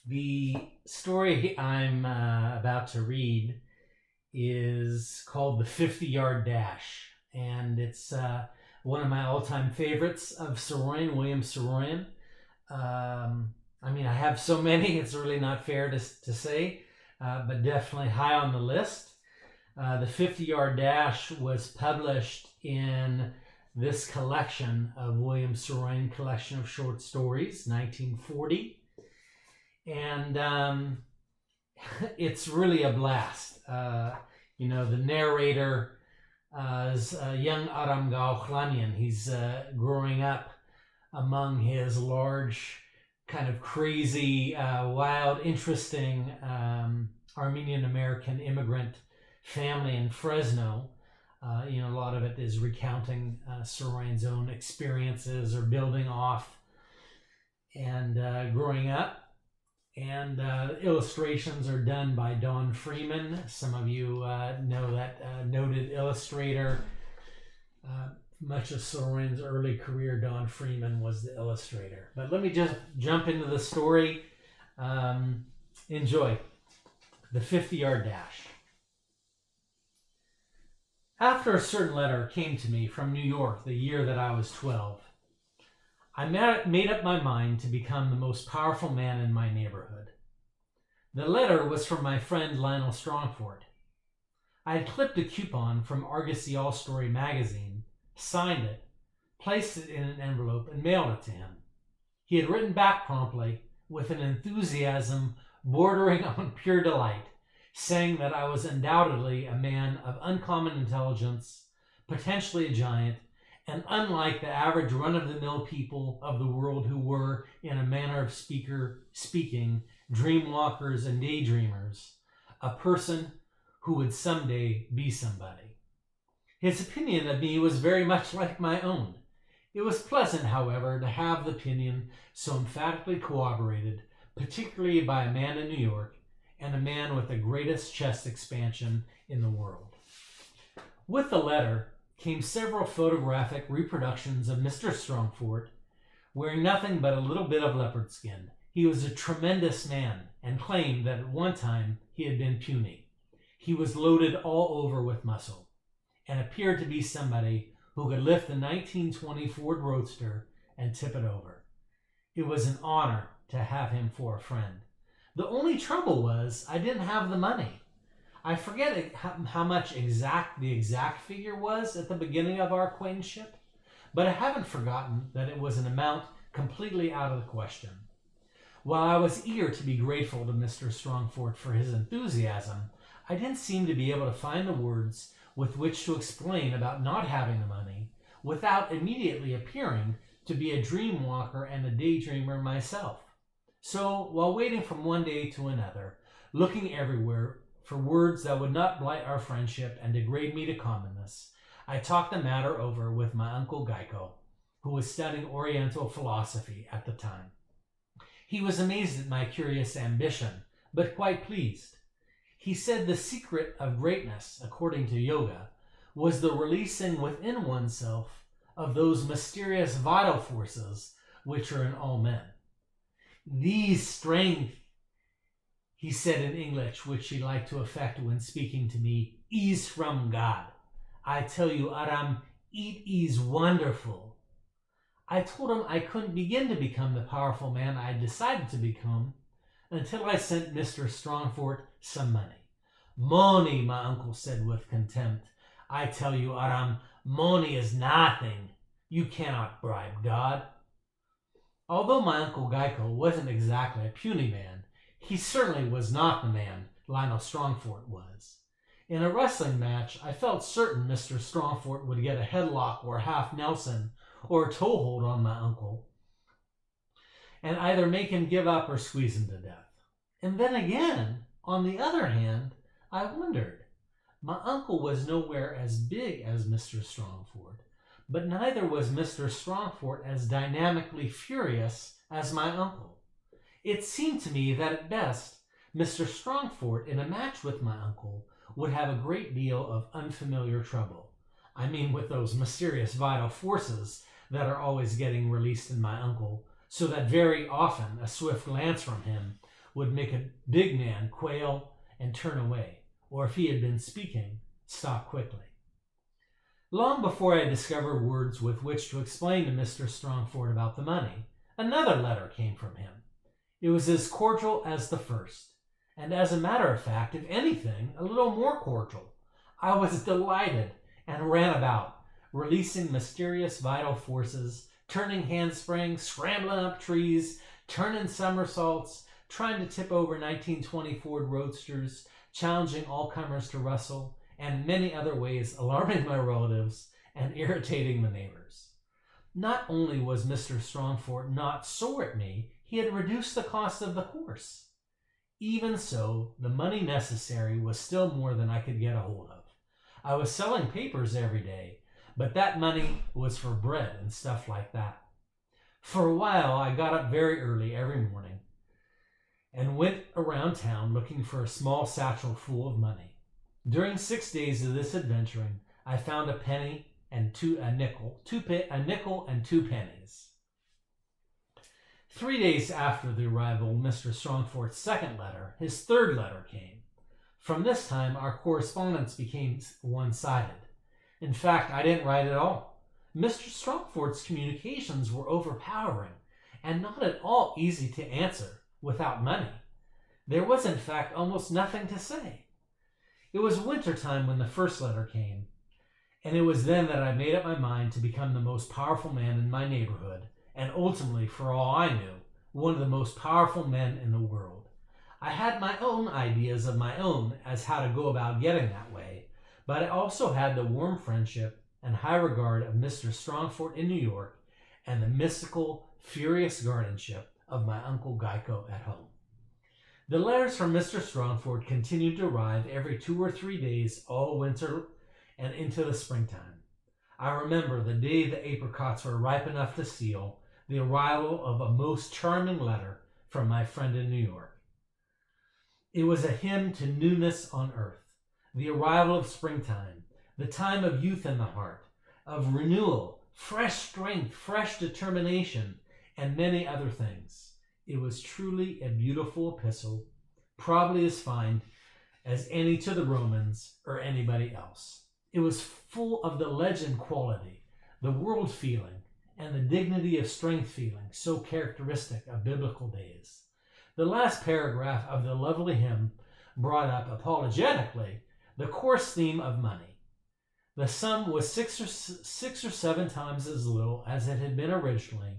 The story I'm about to read is called The 50-Yard Dash, and it's one of my all-time favorites of Saroyan, William Saroyan. I have so many, it's really not fair to say, but definitely high on the list. The 50-Yard Dash was published in this collection of William Saroyan collection of short stories, 1940. And it's really a blast. The narrator is young Aram. He's growing up among his large, kind of crazy, wild, interesting Armenian-American immigrant family in Fresno. A lot of it is recounting Saroyan's own experiences or building off and growing up. And illustrations are done by Don Freeman. Some of you know that noted illustrator. Much of Saroyan's early career, Don Freeman was the illustrator. But let me just jump into the story. Enjoy. The 50-Yard Dash. After a certain letter came to me from New York the year that I was 12, I made up my mind to become the most powerful man in my neighborhood. The letter was from my friend Lionel Strongford. I had clipped a coupon from Argosy All-Story magazine, signed it, placed it in an envelope, and mailed it to him. He had written back promptly, with an enthusiasm bordering on pure delight, saying that I was undoubtedly a man of uncommon intelligence, potentially a giant, and unlike the average run-of-the-mill people of the world who were, in a manner of speaking, dreamwalkers and daydreamers, a person who would someday be somebody. His opinion of me was very much like my own. It was pleasant, however, to have the opinion so emphatically corroborated, particularly by a man in New York, and a man with the greatest chest expansion in the world. With the letter came several photographic reproductions of Mr. Strongford, wearing nothing but a little bit of leopard skin. He was a tremendous man and claimed that at one time he had been puny. He was loaded all over with muscle and appeared to be somebody who could lift the 1920 Ford Roadster and tip it over. It was an honor to have him for a friend. The only trouble was I didn't have the money. I forget how much the exact figure was at the beginning of our acquaintanceship, but I haven't forgotten that it was an amount completely out of the question. While I was eager to be grateful to Mr. Strongford for his enthusiasm, I didn't seem to be able to find the words with which to explain about not having the money without immediately appearing to be a dream walker and a daydreamer myself. So, while waiting from one day to another, looking everywhere for words that would not blight our friendship and degrade me to commonness, I talked the matter over with my Uncle Gyko, who was studying Oriental philosophy at the time. He was amazed at my curious ambition, but quite pleased. He said the secret of greatness, according to yoga, was the releasing within oneself of those mysterious vital forces which are in all men. These strength, he said in English, which he liked to affect when speaking to me, is from God. I tell you, Aram, it is wonderful. I told him I couldn't begin to become the powerful man I had decided to become until I sent Mr. Strongford some money. Money, my uncle said with contempt. I tell you, Aram, money is nothing. You cannot bribe God. Although my Uncle Gyko wasn't exactly a puny man, he certainly was not the man Lionel Strongford was. In a wrestling match, I felt certain Mr. Strongford would get a headlock or a half Nelson or a toe hold on my uncle and either make him give up or squeeze him to death. And then again, on the other hand, I wondered. My uncle was nowhere as big as Mr. Strongford, but neither was Mr. Strongford as dynamically furious as my uncle. It seemed to me that at best, Mr. Strongford in a match with my uncle would have a great deal of unfamiliar trouble. I mean with those mysterious vital forces that are always getting released in my uncle, so that very often a swift glance from him would make a big man quail and turn away, or if he had been speaking, stop quickly. Long before I discovered words with which to explain to Mr. Strongford about the money, another letter came from him. It was as cordial as the first, and as a matter of fact, if anything, a little more cordial. I was delighted and ran about, releasing mysterious vital forces, turning handsprings, scrambling up trees, turning somersaults, trying to tip over 1920 Ford Roadsters, challenging all comers to wrestle, and many other ways alarming my relatives and irritating the neighbors. Not only was Mr. Strongford not sore at me, he had reduced the cost of the horse. Even so, the money necessary was still more than I could get a hold of. I was selling papers every day, but that money was for bread and stuff like that. For a while, I got up very early every morning and went around town looking for a small satchel full of money. During 6 days of this adventuring, I found a penny and a nickel and 2 pennies. 3 days after the arrival of Mr. Strongford's second letter, his third letter came. From this time, our correspondence became one-sided. In fact, I didn't write at all. Mr. Strongford's communications were overpowering and not at all easy to answer without money. There was, in fact, almost nothing to say. It was winter time when the first letter came, and it was then that I made up my mind to become the most powerful man in my neighborhood, and ultimately, for all I knew, one of the most powerful men in the world. I had my own ideas of my own as how to go about getting that way, but I also had the warm friendship and high regard of Mr. Strongford in New York and the mystical, furious guardianship of my Uncle Gyko at home. The letters from Mr. Strongford continued to arrive every 2 or 3 days all winter and into the springtime. I remember the day the apricots were ripe enough to seal, the arrival of a most charming letter from my friend in New York. It was a hymn to newness on earth, the arrival of springtime, the time of youth in the heart, of renewal, fresh strength, fresh determination, and many other things. It was truly a beautiful epistle, probably as fine as any to the Romans or anybody else. It was full of the legend quality, the world feeling, and the dignity of strength feeling so characteristic of biblical days. The last paragraph of the lovely hymn brought up apologetically the coarse theme of money. The sum was six or seven times as little as it had been originally,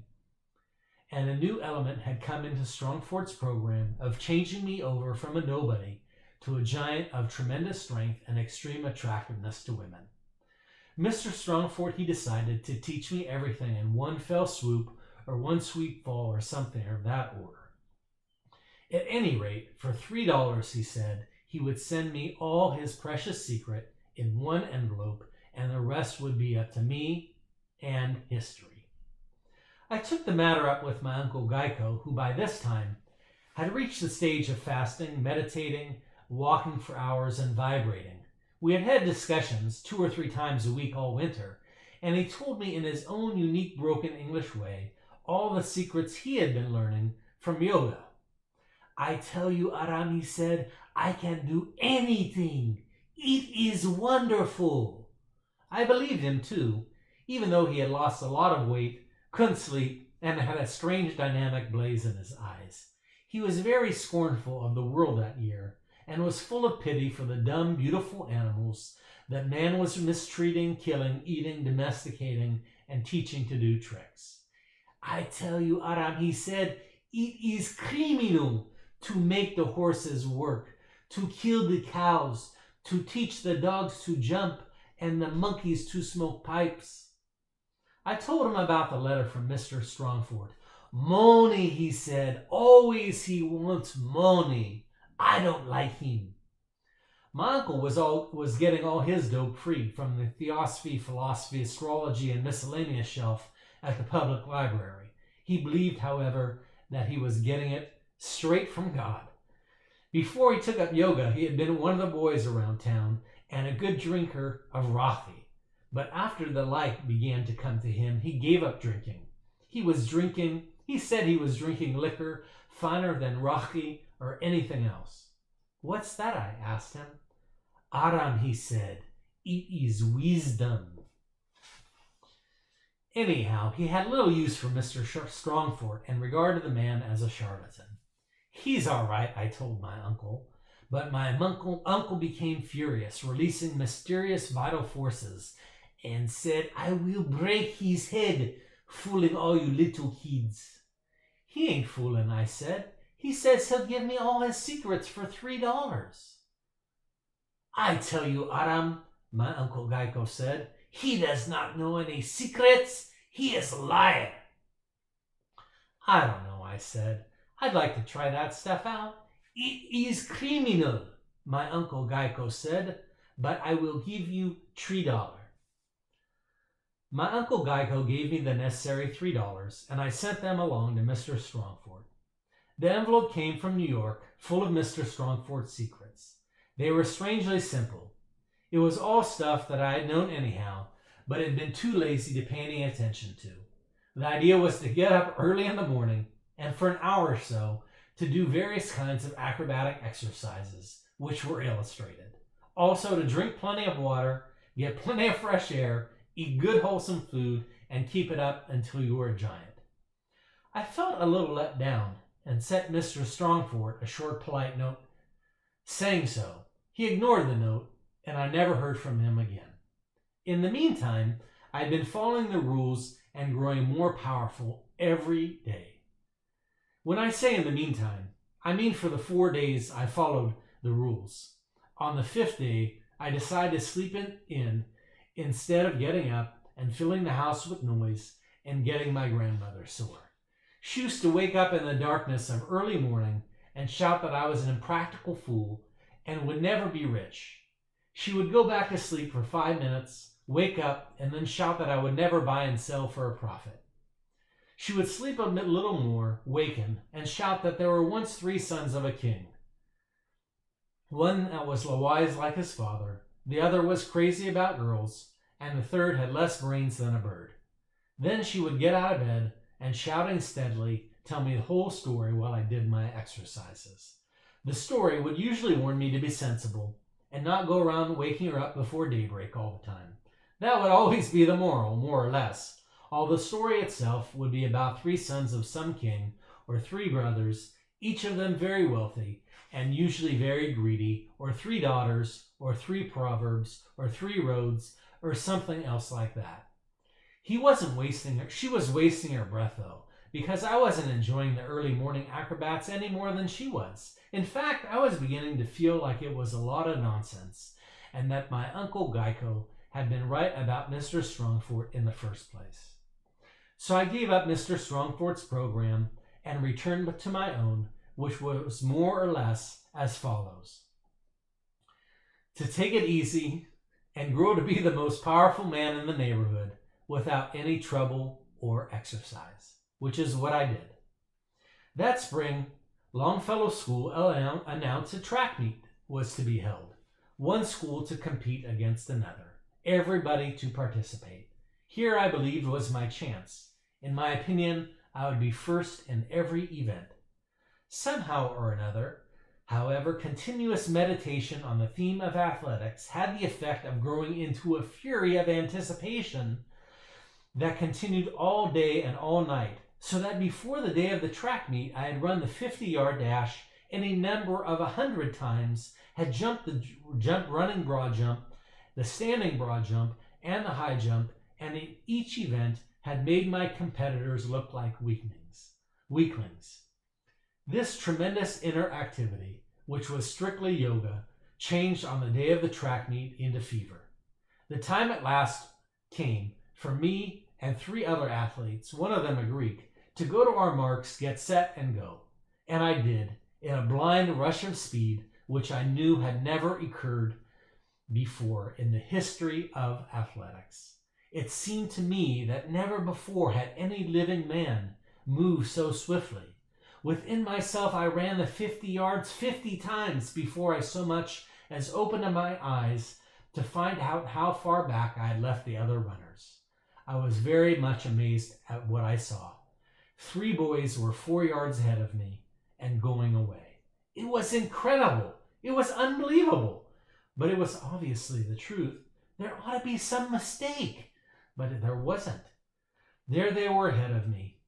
and a new element had come into Strongford's program of changing me over from a nobody to a giant of tremendous strength and extreme attractiveness to women. Mr. Strongford, he decided, to teach me everything in one fell swoop or one sweet fall or something of that order. At any rate, for $3, he said, he would send me all his precious secret in one envelope, and the rest would be up to me and history. I took the matter up with my Uncle Gyko, who by this time had reached the stage of fasting, meditating, walking for hours, and vibrating. We had had discussions 2 or 3 times a week all winter, and he told me in his own unique broken English way all the secrets he had been learning from yoga. I tell you, Aram, he said, I can do anything. It is wonderful. I believed him too, even though he had lost a lot of weight, couldn't sleep, and had a strange dynamic blaze in his eyes. He was very scornful of the world that year, and was full of pity for the dumb, beautiful animals that man was mistreating, killing, eating, domesticating, and teaching to do tricks. I tell you, Aram, he said, it is criminal to make the horses work, to kill the cows, to teach the dogs to jump, and the monkeys to smoke pipes. I told him about the letter from Mr. Strongford. Money, he said. Always he wants money. I don't like him. My uncle was getting all his dope free from the theosophy, philosophy, astrology, and miscellaneous shelf at the public library. He believed, however, that he was getting it straight from God. Before he took up yoga, he had been one of the boys around town and a good drinker of Rathi. But after the light began to come to him, he gave up drinking. He said he was drinking liquor finer than Rocky or anything else. What's that? I asked him. Aram, he said, it is wisdom. Anyhow, he had little use for Mr. Strongfort and regarded the man as a charlatan. He's all right, I told my uncle. But my uncle became furious, releasing mysterious vital forces, and said, I will break his head, fooling all you little kids. He ain't fooling, I said. He says he'll give me all his secrets for $3. I tell you, Aram, my Uncle Gyko said, he does not know any secrets. He is a liar. I don't know, I said. I'd like to try that stuff out. It is criminal, my Uncle Gyko said, but I will give you $3. My Uncle Gyko gave me the necessary $3, and I sent them along to Mr. Strongfort. The envelope came from New York, full of Mr. Strongfort's secrets. They were strangely simple. It was all stuff that I had known anyhow, but had been too lazy to pay any attention to. The idea was to get up early in the morning, and for an hour or so, to do various kinds of acrobatic exercises, which were illustrated. Also to drink plenty of water, get plenty of fresh air, eat good wholesome food, and keep it up until you were a giant. I felt a little let down, and sent Mr. Strongfort a short polite note saying so. He ignored the note, and I never heard from him again. In the meantime, I had been following the rules and growing more powerful every day. When I say in the meantime, I mean for the 4 days I followed the rules. On the 5th day, I decided to sleep in instead of getting up and filling the house with noise and getting my grandmother sore. She used to wake up in the darkness of early morning and shout that I was an impractical fool and would never be rich. She would go back to sleep for 5 minutes, wake up, and then shout that I would never buy and sell for a profit. She would sleep a little more, waken, and shout that there were once 3 sons of a king. One that was wise like his father, the other was crazy about girls, and the third had less brains than a bird. Then she would get out of bed and, shouting steadily, tell me the whole story while I did my exercises. The story would usually warn me to be sensible and not go around waking her up before daybreak all the time. That would always be the moral, more or less. All the story itself would be about 3 sons of some king, or 3 brothers, each of them very wealthy, and usually very greedy, or 3 daughters, or 3 proverbs, or 3 roads, or something else like that. She was wasting her breath though, because I wasn't enjoying the early morning acrobats any more than she was. In fact, I was beginning to feel like it was a lot of nonsense, and that my Uncle Gyko had been right about Mr. Strongfort in the first place. So I gave up Mr. Strongfort's program and returned to my own, which was more or less as follows. To take it easy and grow to be the most powerful man in the neighborhood without any trouble or exercise, which is what I did. That spring, Longfellow School announced a track meet was to be held. One school to compete against another. Everybody to participate. Here, I believed, was my chance. In my opinion, I would be first in every event. Somehow or another, however, continuous meditation on the theme of athletics had the effect of growing into a fury of anticipation that continued all day and all night, so that before the day of the track meet, I had run the 50-yard dash any number of 100 times, had jumped the running broad jump, the standing broad jump, and the high jump, and in each event had made my competitors look like weaklings. This tremendous inner activity, which was strictly yoga, changed on the day of the track meet into fever. The time at last came for me and 3 other athletes, one of them a Greek, to go to our marks, get set, and go. And I did, in a blind rush of speed, which I knew had never occurred before in the history of athletics. It seemed to me that never before had any living man moved so swiftly. Within myself, I ran the 50 yards 50 times before I so much as opened my eyes to find out how far back I had left the other runners. I was very much amazed at what I saw. 3 boys were 4 yards ahead of me, and going away. It was incredible. It was unbelievable. But it was obviously the truth. There ought to be some mistake. But there wasn't. There they were ahead of me,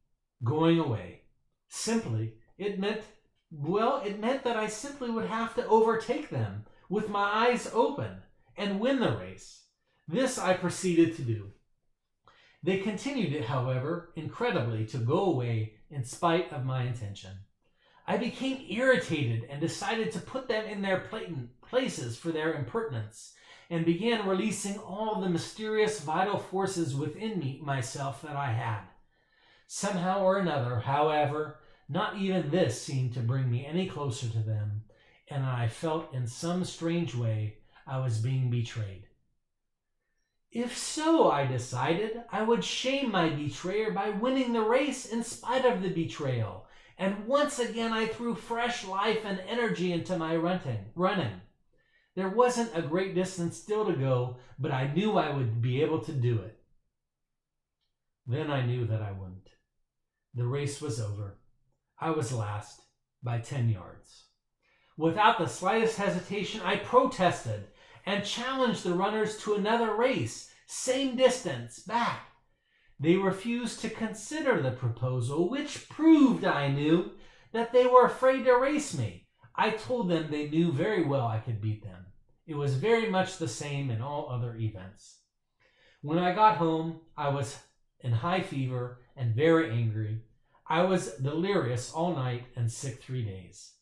going away. Simply, it meant that I simply would have to overtake them with my eyes open and win the race. This I proceeded to do. They continued, however, incredibly, to go away in spite of my intention. I became irritated and decided to put them in their places for their impertinence, and began releasing all the mysterious vital forces within myself that I had. Somehow or another, however, not even this seemed to bring me any closer to them, and I felt in some strange way I was being betrayed. If so, I decided, I would shame my betrayer by winning the race in spite of the betrayal, and once again I threw fresh life and energy into my running. There wasn't a great distance still to go, but I knew I would be able to do it. Then I knew that I wouldn't. The race was over. I was last by 10 yards. Without the slightest hesitation, I protested and challenged the runners to another race, same distance, back. They refused to consider the proposal, which proved, I knew, that they were afraid to race me. I told them they knew very well I could beat them. It was very much the same in all other events. When I got home, I was in high fever and very angry. I was delirious all night and sick 3 days.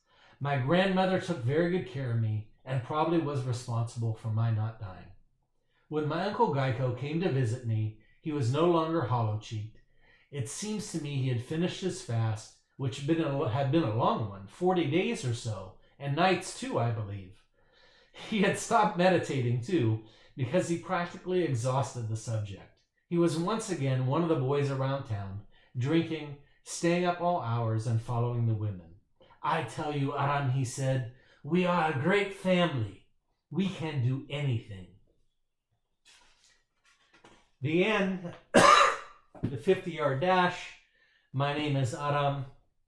My grandmother took very good care of me and probably was responsible for my not dying. When my Uncle Gyko came to visit me, he was no longer hollow-cheeked. It seems to me he had finished his fast, which had been a long one, 40 days or so, and nights too, I believe. He had stopped meditating too, because he practically exhausted the subject. He was once again one of the boys around town, drinking, staying up all hours, and following the women. I tell you, Aram, he said, we are a great family. We can do anything. The end, the 50-yard dash. My name is Aram.